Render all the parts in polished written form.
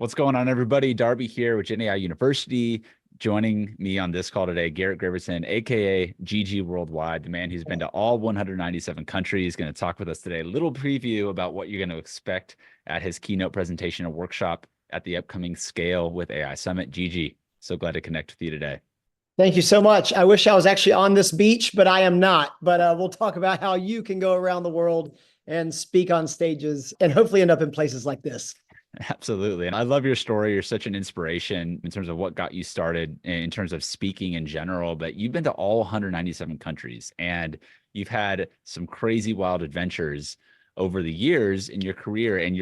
What's going on, everybody? Darby here with GenAI University. Joining me on this call today, Garrett Graverson, aka GG Worldwide, the man who's been to all 197 countries, going to talk with us today. A little preview about what you're going to expect at his keynote presentation and workshop at the upcoming Scale with AI Summit. GG, so glad to connect with you today. Thank you so much. I wish I was actually on this beach, but I am not. But we'll talk about how you can go around the world and speak on stages and hopefully end up in places like this. Absolutely. And I love your story. You're such an inspiration in terms of what got you started in terms of speaking in general, but you've been to all 197 countries and you've had some crazy wild adventures over the years in your career. And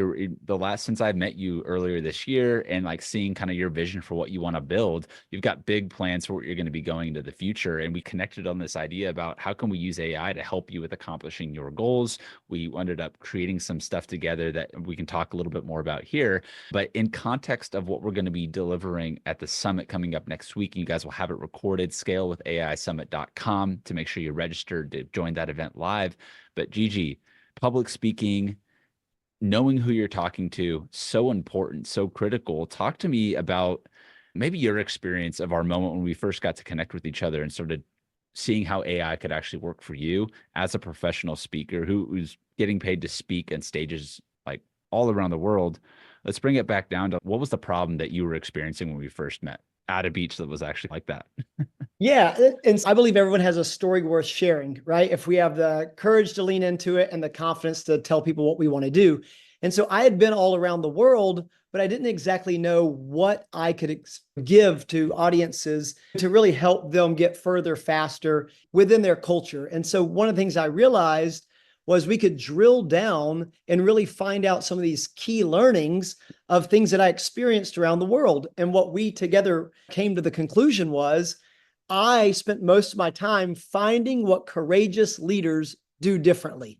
since I met you earlier this year and like seeing kind of your vision for what you want to build, you've got big plans for what you're going to be going into the future. And we connected on this idea about how can we use AI to help you with accomplishing your goals. We ended up creating some stuff together that we can talk a little bit more about here. But in context of what we're going to be delivering at the summit coming up next week, you guys will have it recorded, scalewithaisummit.com, to make sure you're registered to join that event live. But GG, public speaking, knowing who you're talking to, so important, so critical. Talk to me about maybe your experience of our moment when we first got to connect with each other and started seeing how AI could actually work for you as a professional speaker who's getting paid to speak on stages like all around the world. Let's bring it back down to what was the problem that you were experiencing when we first met at a beach that was actually like that? Yeah. And I believe everyone has a story worth sharing, right? If we have the courage to lean into it and the confidence to tell people what we want to do. And so I had been all around the world, but I didn't exactly know what I could give to audiences to really help them get further faster within their culture. And so one of the things I realized was we could drill down and really find out some of these key learnings of things that I experienced around the world. And what we together came to the conclusion was I spent most of my time finding what courageous leaders do differently.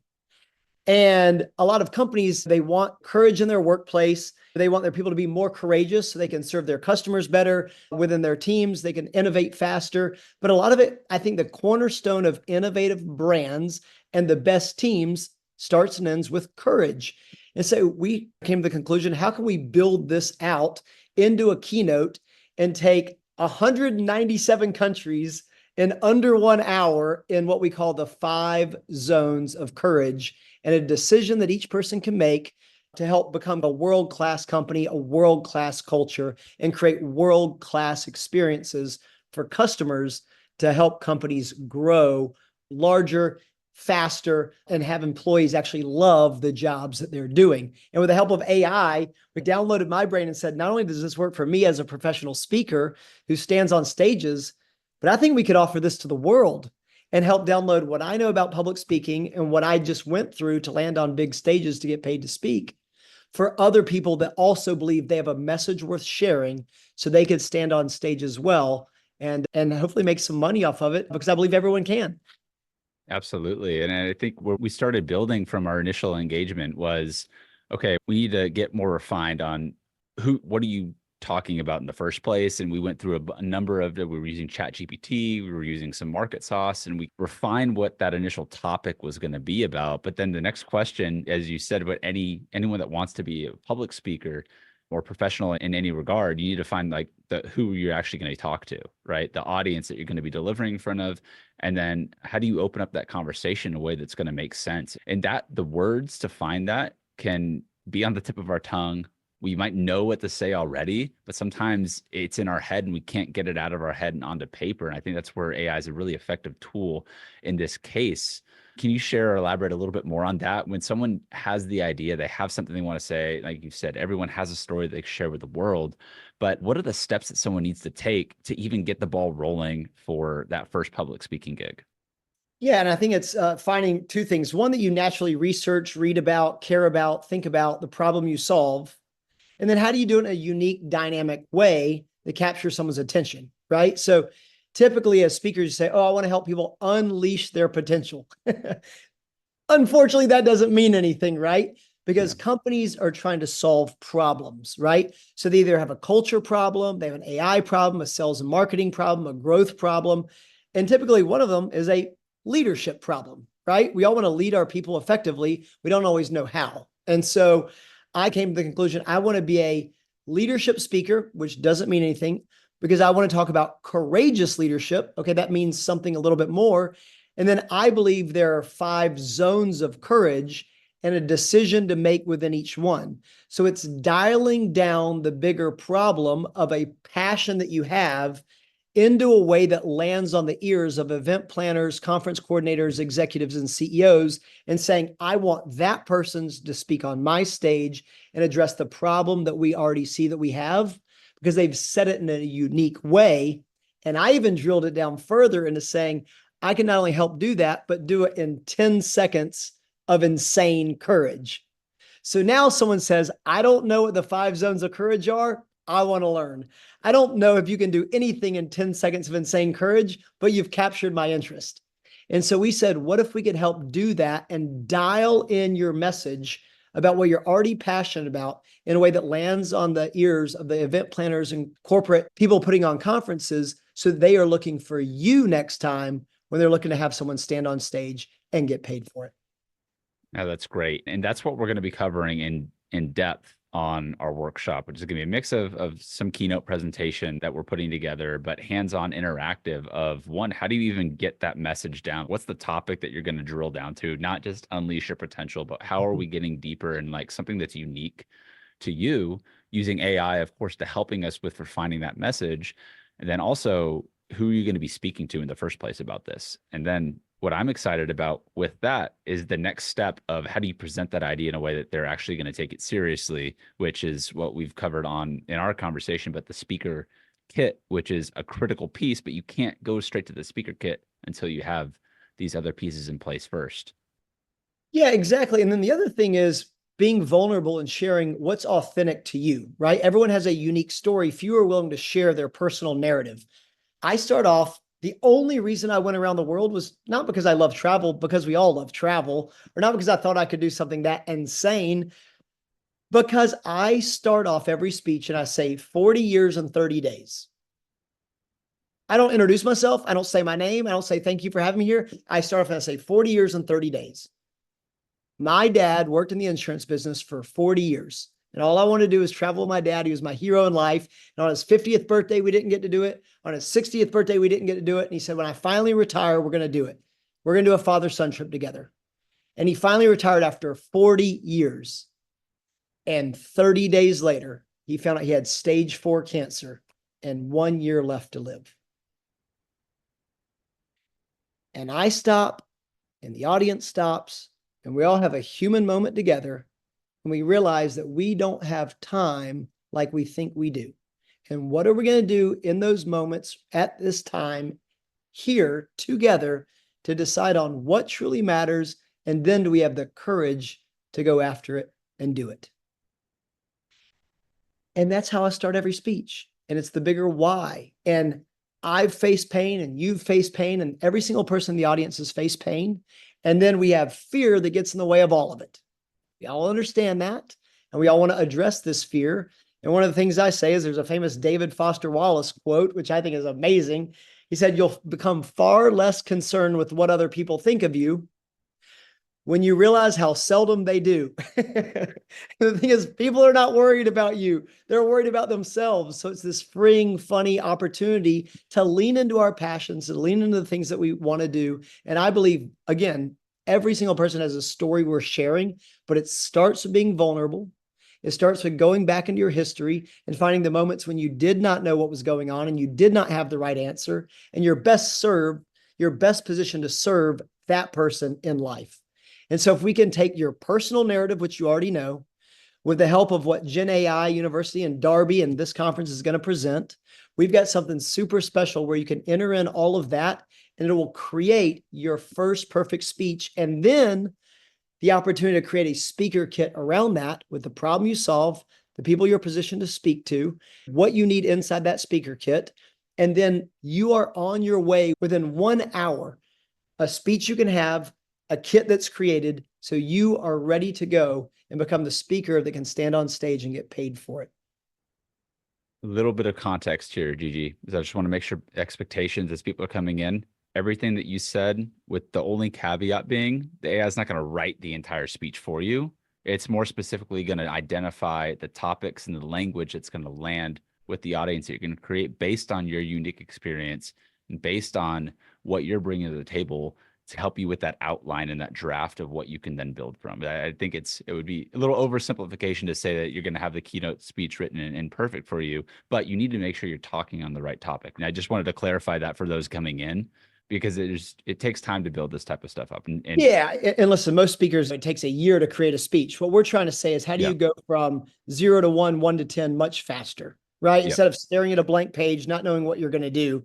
And a lot of companies, they want courage in their workplace. They want their people to be more courageous so they can serve their customers better within their teams. They can innovate faster. But a lot of it, I think the cornerstone of innovative brands and the best teams starts and ends with courage. And so we came to the conclusion, how can we build this out into a keynote and take 197 countries in under 1 hour in what we call the 5 zones of courage, and a decision that each person can make to help become a world-class company, a world-class culture, and create world-class experiences for customers to help companies grow larger, faster, and have employees actually love the jobs that they're doing. And with the help of AI, we downloaded my brain and said, not only does this work for me as a professional speaker who stands on stages, but I think we could offer this to the world and help download what I know about public speaking and what I just went through to land on big stages to get paid to speak for other people that also believe they have a message worth sharing so they could stand on stage as well and hopefully make some money off of it, because I believe everyone can. Absolutely. And I think where we started building from our initial engagement was, okay, we need to get more refined on what are you talking about in the first place? And we went through a number of, we were using ChatGPT, we were using some market sauce, and we refined what that initial topic was going to be about. But then the next question, as you said, about anyone that wants to be a public speaker or professional in any regard, you need to find like who you're actually going to talk to, right? The audience that you're going to be delivering in front of. And then how do you open up that conversation in a way that's going to make sense? And that the words to find that can be on the tip of our tongue. We might know what to say already, but sometimes it's in our head and we can't get it out of our head and onto paper. And I think that's where AI is a really effective tool in this case. Can you share or elaborate a little bit more on that? When someone has the idea, they have something they want to say, like you said, everyone has a story they share with the world, but what are the steps that someone needs to take to even get the ball rolling for that first public speaking gig? Yeah, and I think it's finding 2 things. One, that you naturally research, read about, care about, think about the problem you solve. And then how do you do it in a unique, dynamic way that captures someone's attention, right? So typically as speakers, you say, oh, I want to help people unleash their potential. Unfortunately, that doesn't mean anything, right? Because companies are trying to solve problems, right? So they either have a culture problem, they have an AI problem, a sales and marketing problem, a growth problem. And typically one of them is a leadership problem, right? We all want to lead our people effectively. We don't always know how. And so I came to the conclusion, I want to be a leadership speaker, which doesn't mean anything because I want to talk about courageous leadership. Okay, that means something a little bit more. And then I believe there are 5 zones of courage and a decision to make within each one. So it's dialing down the bigger problem of a passion that you have into a way that lands on the ears of event planners, conference coordinators, executives, and CEOs, and saying, I want that person to speak on my stage and address the problem that we already see that we have, because they've said it in a unique way. And I even drilled it down further into saying, I can not only help do that, but do it in 10 seconds of insane courage. So now someone says, I don't know what the 5 zones of courage are. I want to learn. I don't know if you can do anything in 10 seconds of insane courage, but you've captured my interest. And so we said, what if we could help do that and dial in your message about what you're already passionate about in a way that lands on the ears of the event planners and corporate people putting on conferences, so they are looking for you next time when they're looking to have someone stand on stage and get paid for it. Yeah, that's great. And that's what we're going to be covering in depth on our workshop, which is going to be a mix of some keynote presentation that we're putting together, but hands-on interactive of, one, how do you even get that message down? What's the topic that you're going to drill down to? Not just unleash your potential, but how are we getting deeper and like something that's unique to you, using AI, of course, to helping us with refining that message. And then also, who are you going to be speaking to in the first place about this? And then what I'm excited about with that is the next step of how do you present that idea in a way that they're actually going to take it seriously, which is what we've covered on in our conversation, but the speaker kit, which is a critical piece, but you can't go straight to the speaker kit until you have these other pieces in place first. Yeah, exactly. And then the other thing is being vulnerable and sharing what's authentic to you, right? Everyone has a unique story. Few are willing to share their personal narrative. I start off, the only reason I went around the world was not because I love travel, because we all love travel, or not because I thought I could do something that insane, because I start off every speech and I say 40 years and 30 days. I don't introduce myself. I don't say my name. I don't say thank you for having me here. I start off and I say 40 years and 30 days. My dad worked in the insurance business for 40 years. And all I wanted to do is travel with my dad. He was my hero in life. And on his 50th birthday, we didn't get to do it. On his 60th birthday, we didn't get to do it. And he said, when I finally retire, we're going to do it. We're going to do a father-son trip together. And he finally retired after 40 years. And 30 days later, he found out he had stage 4 cancer and 1 year left to live. And I stop, and the audience stops, and we all have a human moment together. And we realize that we don't have time like we think we do. And what are we going to do in those moments at this time here together to decide on what truly matters? And then do we have the courage to go after it and do it? And that's how I start every speech. And it's the bigger why. And I've faced pain and you've faced pain and every single person in the audience has faced pain. And then we have fear that gets in the way of all of it. We all understand that, and we all want to address this fear. And one of the things I say is there's a famous David Foster Wallace quote, which I think is amazing. He said, you'll become far less concerned with what other people think of you when you realize how seldom they do. The thing is, people are not worried about you. They're worried about themselves. So it's this freeing, funny opportunity to lean into our passions, to lean into the things that we want to do. And I believe, again, every single person has a story worth sharing, but it starts with being vulnerable. It starts with going back into your history and finding the moments when you did not know what was going on and you did not have the right answer, and you're best positioned to serve that person in life. And so if we can take your personal narrative, which you already know, with the help of what Gen AI University and Darby and this conference is going to present, we've got something super special where you can enter in all of that and it will create your first perfect speech. And then the opportunity to create a speaker kit around that with the problem you solve, the people you're positioned to speak to, what you need inside that speaker kit. And then you are on your way within 1 hour, a speech you can have, a kit that's created, so you are ready to go and become the speaker that can stand on stage and get paid for it. A little bit of context here, Gigi, because I just want to make sure expectations as people are coming in, everything that you said, with the only caveat being the AI is not going to write the entire speech for you. It's more specifically going to identify the topics and the language that's going to land with the audience that you're going to create based on your unique experience and based on what you're bringing to the table to help you with that outline and that draft of what you can then build from. I think it would be a little oversimplification to say that you're going to have the keynote speech written and perfect for you, but you need to make sure you're talking on the right topic. And I just wanted to clarify that for those coming in, because it takes time to build this type of stuff up. And yeah, and listen, most speakers, it takes a year to create a speech. What we're trying to say is, how do yeah, you go from 0 to 1, 1 to 10 much faster, right? yeah, Instead of staring at a blank page, not knowing what you're going to do,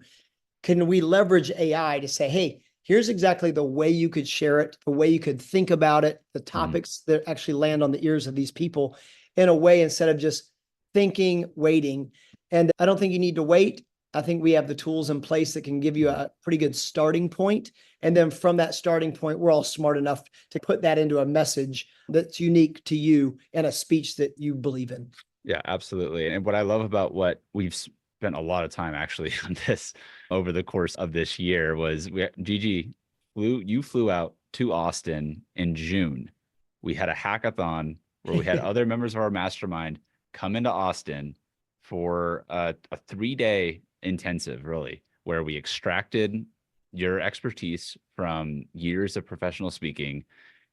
can we leverage AI to say, hey, here's exactly the way you could share it, the way you could think about it, the topics that actually land on the ears of these people in a way, instead of just thinking, waiting. And I don't think you need to wait. I think we have the tools in place that can give you a pretty good starting point. And then from that starting point, we're all smart enough to put that into a message that's unique to you and a speech that you believe in. Yeah, absolutely. And what I love about what we've spent a lot of time actually on this over the course of this year was Gigi you flew out to Austin in June. We had a hackathon where we had other members of our mastermind come into Austin for a 3-day intensive, really, where we extracted your expertise from years of professional speaking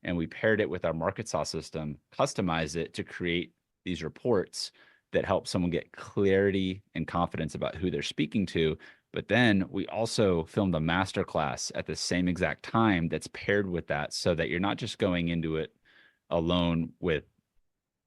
and we paired it with our market sauce system, customized it to create these reports that help someone get clarity and confidence about who they're speaking to. But then we also filmed a masterclass at the same exact time that's paired with that, so that you're not just going into it alone with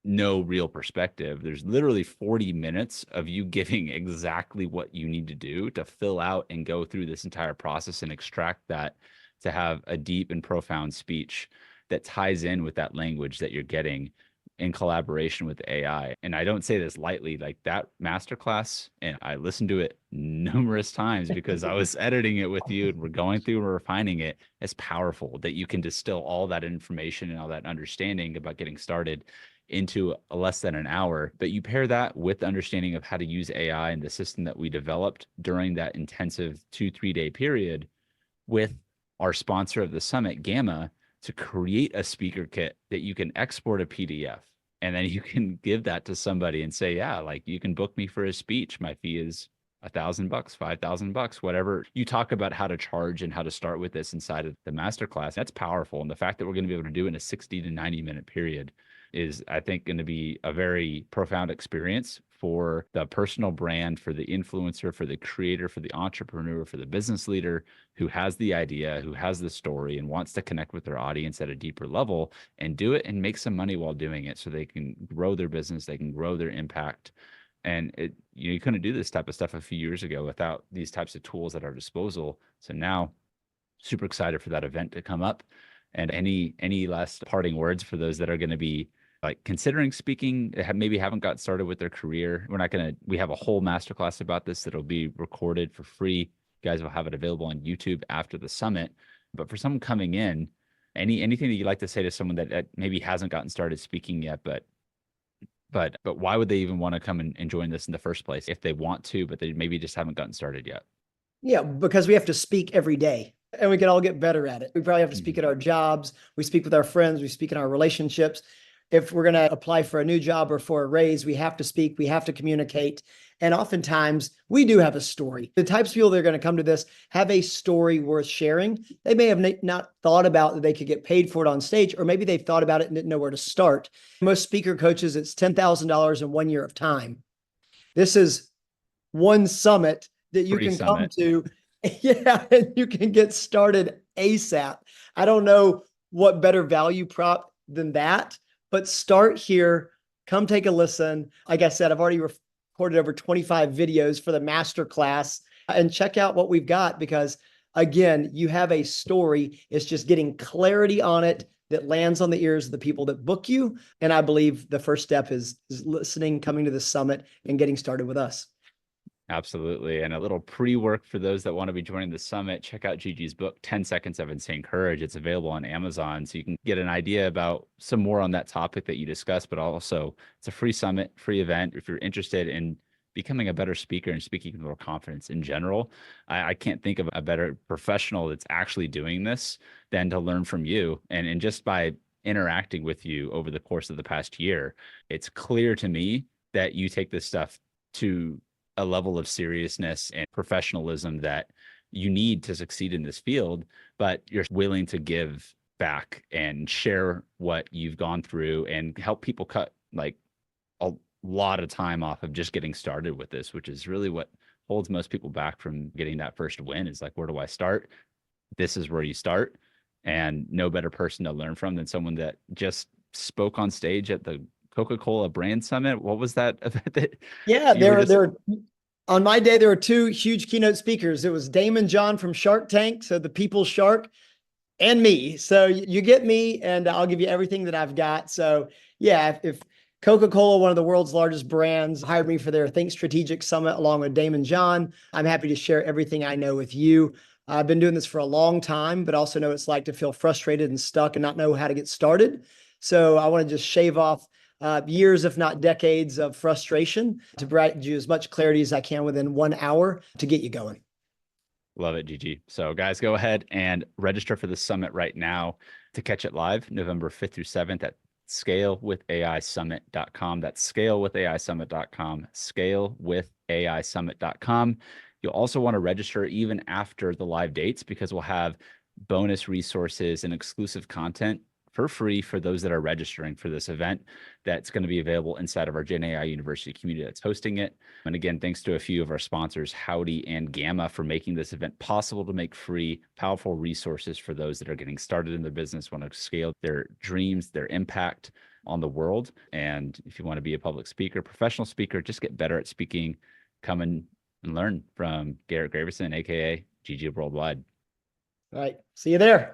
no real perspective. There's literally 40 minutes of you giving exactly what you need to do to fill out and go through this entire process and extract that to have a deep and profound speech that ties in with that language that you're getting in collaboration with AI. And I don't say this lightly, like that masterclass, and I listened to it numerous times because I was editing it with you and we're going through and refining it. It's powerful that you can distill all that information and all that understanding about getting started into less than an hour. But you pair that with the understanding of how to use AI and the system that we developed during that intensive 2-3 day period with our sponsor of the summit, Gamma, to create a speaker kit that you can export a PDF. And then you can give that to somebody and say, yeah, like you can book me for a speech. My fee is $1,000, $5,000, whatever. You talk about how to charge and how to start with this inside of the masterclass. That's powerful. And the fact that we're going to be able to do it in a 60 to 90-minute period is, I think, going to be a very profound experience for the personal brand, for the influencer, for the creator, for the entrepreneur, for the business leader who has the idea, who has the story and wants to connect with their audience at a deeper level and do it and make some money while doing it so they can grow their business, they can grow their impact. And you couldn't do this type of stuff a few years ago without these types of tools at our disposal. So now, super excited for that event to come up. And any last parting words for those that are going to be like considering speaking, maybe haven't got started with their career? We have a whole masterclass about this that'll be recorded for free. You guys will have it available on YouTube after the summit. But for someone coming in, anything that you'd like to say to someone that maybe hasn't gotten started speaking yet, but why would they even want to come and join this in the first place if they want to, but they maybe just haven't gotten started yet? Yeah, because we have to speak every day and we can all get better at it. We probably have to speak at our jobs. We speak with our friends. We speak in our relationships. If we're going to apply for a new job or for a raise, we have to speak, we have to communicate. And oftentimes we do have a story. The types of people that are going to come to this have a story worth sharing. They may have not thought about that they could get paid for it on stage, or maybe they've thought about it and didn't know where to start. Most speaker coaches, it's $10,000 in 1 year of time. This is one summit that you can come to. Yeah, and you can get started ASAP. I don't know what better value prop than that. But start here, come take a listen. Like I said, I've already recorded over 25 videos for the masterclass, and check out what we've got, because again, you have a story. It's just getting clarity on it that lands on the ears of the people that book you. And I believe the first step is listening, coming to the summit and getting started with us. Absolutely. And a little pre-work for those that want to be joining the summit, check out Gigi's book, 10 Seconds of Insane Courage. It's available on Amazon. So you can get an idea about some more on that topic that you discussed, but also it's a free summit, free event. If you're interested in becoming a better speaker and speaking with more confidence in general, I can't think of a better professional that's actually doing this than to learn from you. And just by interacting with you over the course of the past year, it's clear to me that you take this stuff to a level of seriousness and professionalism that you need to succeed in this field, but you're willing to give back and share what you've gone through and help people cut like a lot of time off of just getting started with this, which is really what holds most people back from getting that first win. Is like, where do I start? This is where you start. And no better person to learn from than someone that just spoke on stage at the Coca-Cola brand summit. What was that event that Yeah, you were just on my day, there were two huge keynote speakers. It was Damon John from Shark Tank, so the People's Shark, and me. So you get me, and I'll give you everything that I've got. So yeah, if Coca-Cola, one of the world's largest brands, hired me for their Think Strategic Summit along with Damon John, I'm happy to share everything I know with you. I've been doing this for a long time, but also know what it's like to feel frustrated and stuck and not know how to get started. So I want to just shave off years, if not decades, of frustration to provide you as much clarity as I can within 1 hour to get you going. Love it, Gigi. So guys, go ahead and register for the summit right now to catch it live November 5th through 7th at scalewithaisummit.com. That's scalewithaisummit.com, scalewithaisummit.com. You'll also want to register even after the live dates, because we'll have bonus resources and exclusive content for free for those that are registering for this event that's going to be available inside of our Gen AI University community that's hosting it. And again, thanks to a few of our sponsors, Howdy and Gamma, for making this event possible to make free, powerful resources for those that are getting started in their business, want to scale their dreams, their impact on the world. And if you want to be a public speaker, professional speaker, just get better at speaking, come and learn from Garrett Graverson, aka Gigi Worldwide. All right. See you there.